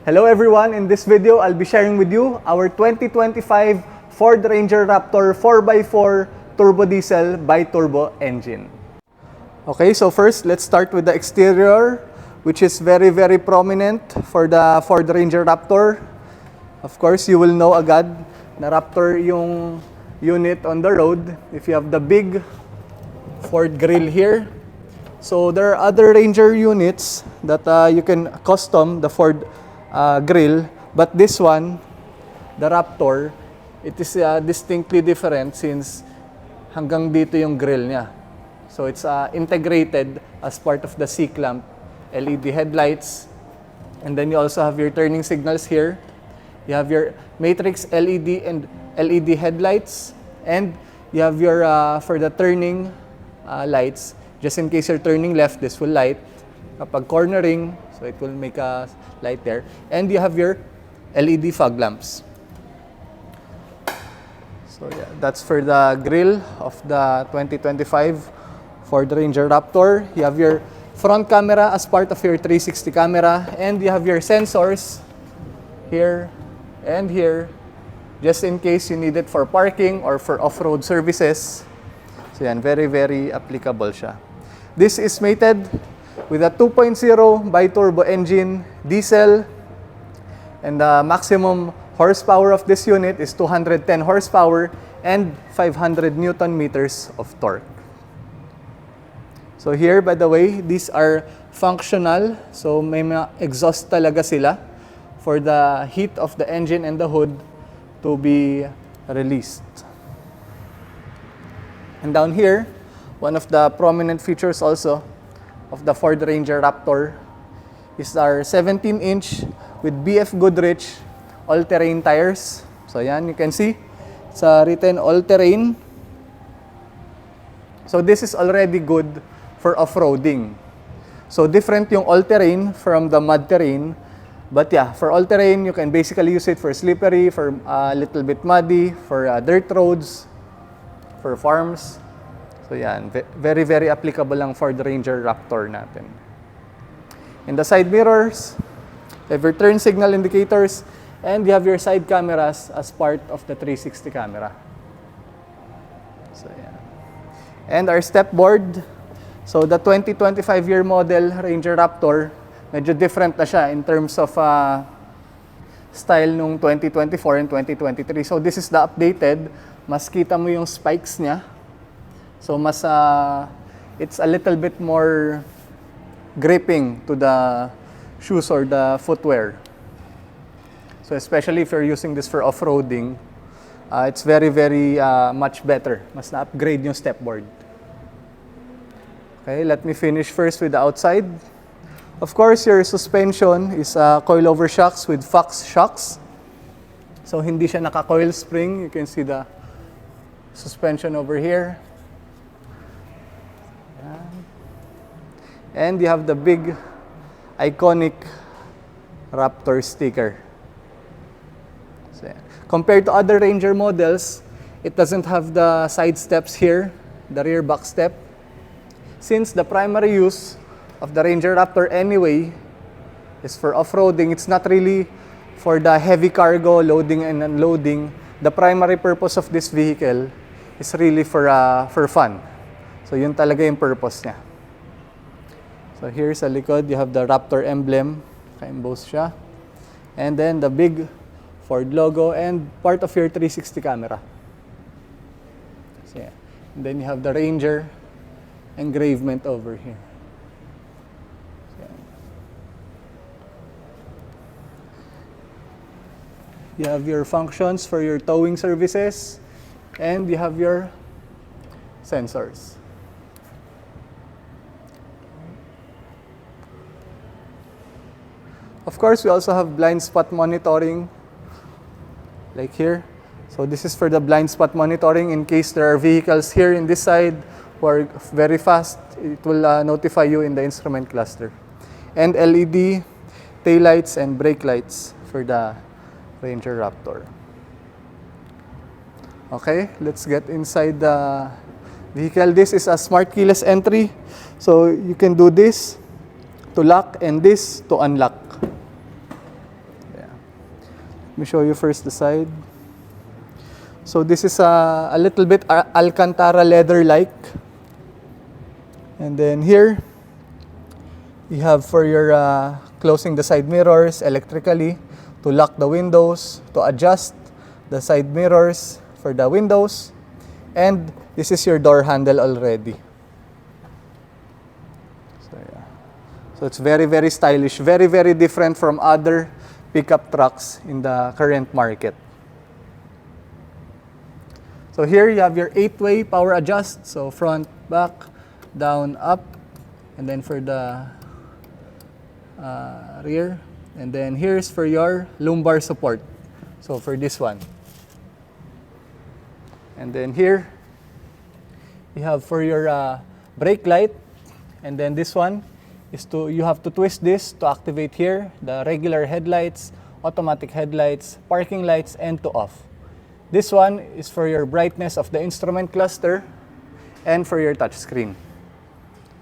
Hello everyone, in this video I'll be sharing with you our 2025 Ford Ranger Raptor 4x4 turbo diesel bi-turbo engine. Okay, so first let's start with the exterior, which is very prominent for the Ford Ranger Raptor. Of course, you will know agad na Raptor yung unit on the road if you have the big Ford grille here. So there are other Ranger units that you can custom the Ford grille, but this one, the Raptor, it is distinctly different since hanggang dito yung grille niya. So it's integrated as part of the C-clamp LED headlights, and then you also have your turning signals here. You have your matrix LED and LED headlights, and you have your for the turning lights. Just in case you're turning left, this will light. Kapag cornering, so it will make a light there. And you have your LED fog lamps. So yeah, that's for the grille of the 2025 Ford Ranger Raptor. You have your front camera as part of your 360 camera, and you have your sensors here and here, just in case you need it for parking or for off-road services. So yan, very applicable siya. This is mated with a 2.0 bi-turbo engine, diesel, and the maximum horsepower of this unit is 210 horsepower and 500 Newton meters of torque. So here, by the way, these are functional, so may mga exhaust talaga sila for the heat of the engine and the hood to be released. And down here, one of the prominent features also of the Ford Ranger Raptor is our 17-inch with BF Goodrich all-terrain tires. So yan, you can see, it's written all-terrain. So this is already good for off-roading. So different yung all-terrain from the mud terrain. But yeah, for all-terrain, you can basically use it for slippery, for a little bit muddy, for dirt roads, for farms. So yan, very applicable ang Ford Ranger Raptor natin. In the side mirrors, you have your turn signal indicators, and you have your side cameras as part of the 360 camera. So yan. And our step board, so the 2025-year model Ranger Raptor, medyo different na siya in terms of style nung 2024 and 2023. So this is the updated. Mas kita mo yung spikes niya. So mas it's a little bit more gripping to the shoes or the footwear. So especially if you're using this for off-roading, it's very much better. Mas na-upgrade yung step board. Okay, let me finish first with the outside. Of course, your suspension is coilover shocks with Fox shocks. So hindi siya naka-coil spring. You can see the suspension over here. And you have the big, iconic Raptor sticker. So, yeah. Compared to other Ranger models, it doesn't have the side steps here, the rear back step. Since the primary use of the Ranger Raptor anyway is for off-roading, it's not really for the heavy cargo loading and unloading. The primary purpose of this vehicle is really for fun. So yun talaga yung purpose niya. So here sa likod, you have the Raptor emblem, naka-emboss siya. And then the big Ford logo and part of your 360 camera. So yeah. And then you have the Ranger engravement over here. So, yeah. You have your functions for your towing services, and you have your sensors. Of course, we also have blind spot monitoring, like here. So this is for the blind spot monitoring in case there are vehicles here in this side who are very fast. It will notify you in the instrument cluster. And LED taillights and brake lights for the Ranger Raptor. Okay, let's get inside the vehicle. This is a smart keyless entry. So you can do this to lock and this to unlock. Let me show you first the side. So this is a little bit Alcantara leather-like. And then here, you have for your closing the side mirrors electrically, to lock the windows, to adjust the side mirrors for the windows. And this is your door handle already. So yeah. So it's very, very stylish, very, very different from other pickup trucks in the current market. So here you have your 8-way power adjust. So front, back, down, up. And then for the rear. And then here's for your lumbar support. So for this one. And then here, you have for your brake light. And then this one is you have to twist this to activate here the regular headlights, automatic headlights, parking lights, and to off. This one is for your brightness of the instrument cluster and for your touch screen.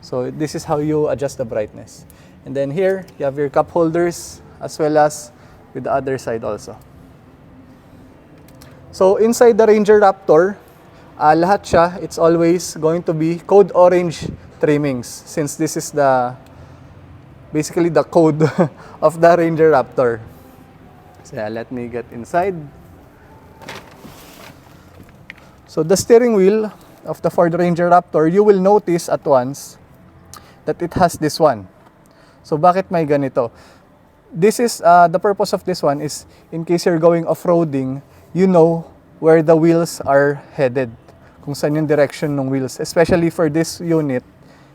So this is how you adjust the brightness. And then here, you have your cup holders as well as with the other side also. So inside the Ranger Raptor, lahat siya, it's always going to be code orange trimmings since this is basically the code of the Ranger Raptor. So yeah, let me get inside. So the steering wheel of the Ford Ranger Raptor, you will notice at once that it has this one. So bakit may ganito? This is, the purpose of this one is in case you're going off-roading, you know where the wheels are headed. Kung saan yung direction ng wheels. Especially for this unit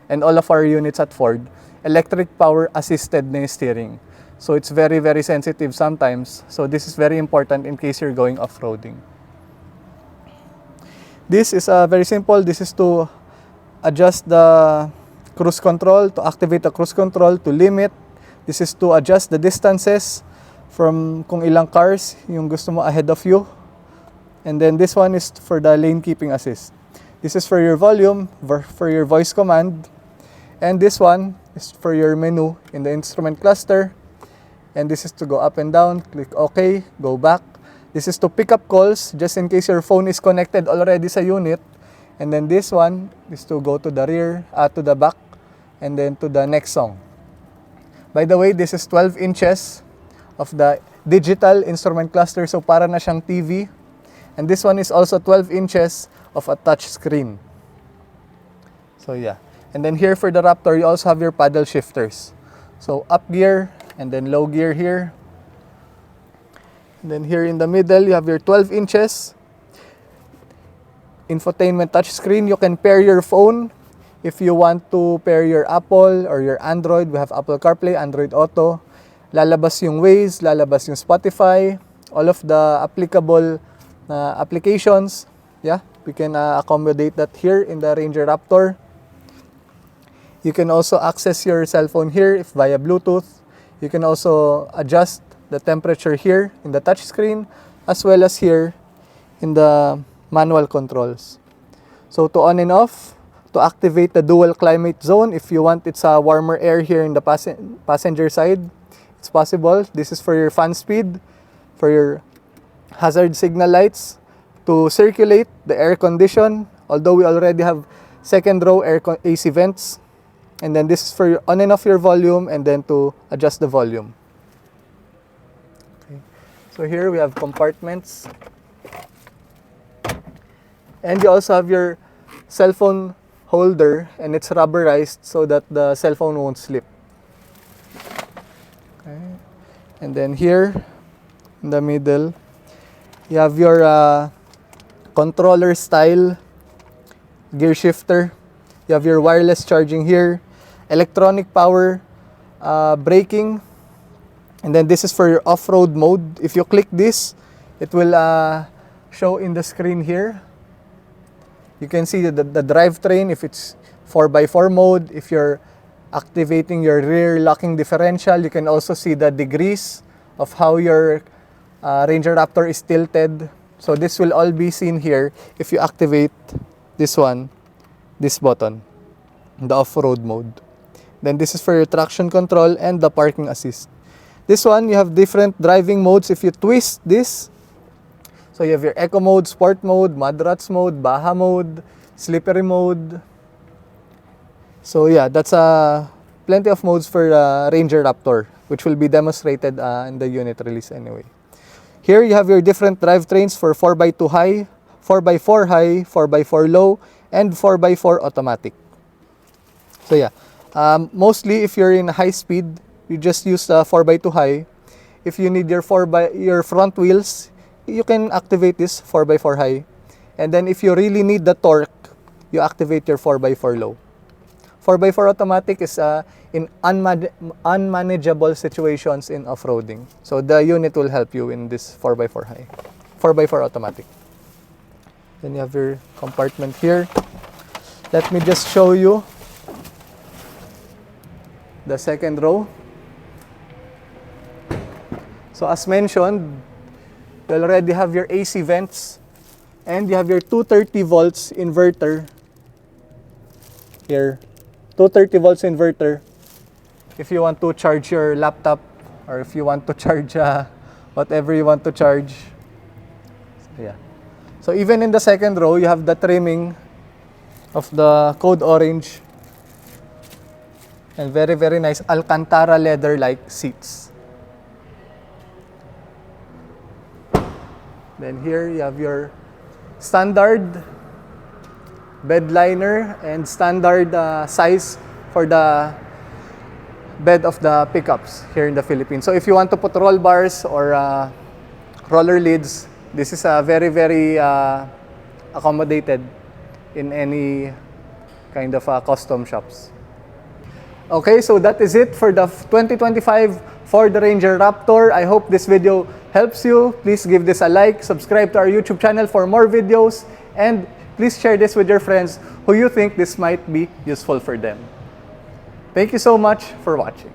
and all of our units at Ford, electric power assisted na yung steering. So it's very, very sensitive sometimes. So this is very important in case you're going off-roading. This is very simple. This is to adjust the cruise control, to activate the cruise control, to limit. This is to adjust the distances from kung ilang cars yung gusto mo ahead of you. And then this one is for the lane keeping assist. This is for your volume, for your voice command. And this one is for your menu in the instrument cluster. And this is to go up and down, click OK, go back. This is to pick up calls just in case your phone is connected already sa unit. And then this one is to go to the rear, to the back, and then to the next song. By the way, this is 12 inches of the digital instrument cluster. So para na siyang TV. And this one is also 12 inches of a touch screen. So yeah. And then here for the Raptor, you also have your paddle shifters. So up gear and then low gear here. And then here in the middle, you have your 12 inches infotainment touchscreen. You can pair your phone if you want to pair your Apple or your Android. We have Apple CarPlay, Android Auto. Lalabas yung Waze, lalabas yung Spotify, all of the applicable applications. Yeah, we can accommodate that here in the Ranger Raptor. You can also access your cell phone here if via Bluetooth. You can also adjust the temperature here in the touchscreen as well as here in the manual controls. So to on and off, to activate the dual climate zone, if you want it's a warmer air here in the passenger side, it's possible. This is for your fan speed, for your hazard signal lights, to circulate the air condition, although we already have second row AC vents. And then this is for your on and off your volume and then to adjust the volume. Okay. So here we have compartments. And you also have your cell phone holder and it's rubberized so that the cell phone won't slip. Okay. And then here in the middle, you have your controller style gear shifter. You have your wireless charging here, electronic power braking, and then this is for your off-road mode. If you click this, it will show in the screen here. You can see the drivetrain if it's 4x4 mode. If you're activating your rear locking differential, you can also see the degrees of how your Ranger Raptor is tilted. So this will all be seen here if you activate this one, this button, the off-road mode. Then this is for your traction control and the parking assist. This one, you have different driving modes. If you twist this, so you have your Eco mode, Sport mode, Mudruts mode, Baja mode, Slippery mode. So yeah, that's plenty of modes for Ranger Raptor, which will be demonstrated in the unit release anyway. Here you have your different drivetrains for 4x2 high, 4x4 high, 4x4 low, and 4x4 automatic. So yeah, mostly if you're in high speed, you just use 4x2 high. If you need your front wheels, you can activate this 4x4 high. And then if you really need the torque, you activate your 4x4 low. 4x4 automatic is in unmanageable situations in off-roading. So the unit will help you in this 4x4 high, 4x4 automatic. Then you have your compartment here. Let me just show you the second row. So as mentioned, you already have your AC vents and you have your 230 volts inverter here. 230 volts inverter if you want to charge your laptop or if you want to charge whatever you want to charge. So, yeah. So even in the second row, you have the trimming of the Code Orange and very, very nice Alcantara leather-like seats. Then here you have your standard bed liner and standard size for the bed of the pickups here in the Philippines. So if you want to put roll bars or roller lids, this is very, very accommodated in any kind of custom shops. Okay, so that is it for the 2025 Ford Ranger Raptor. I hope this video helps you. Please give this a like, subscribe to our YouTube channel for more videos, and please share this with your friends who you think this might be useful for them. Thank you so much for watching.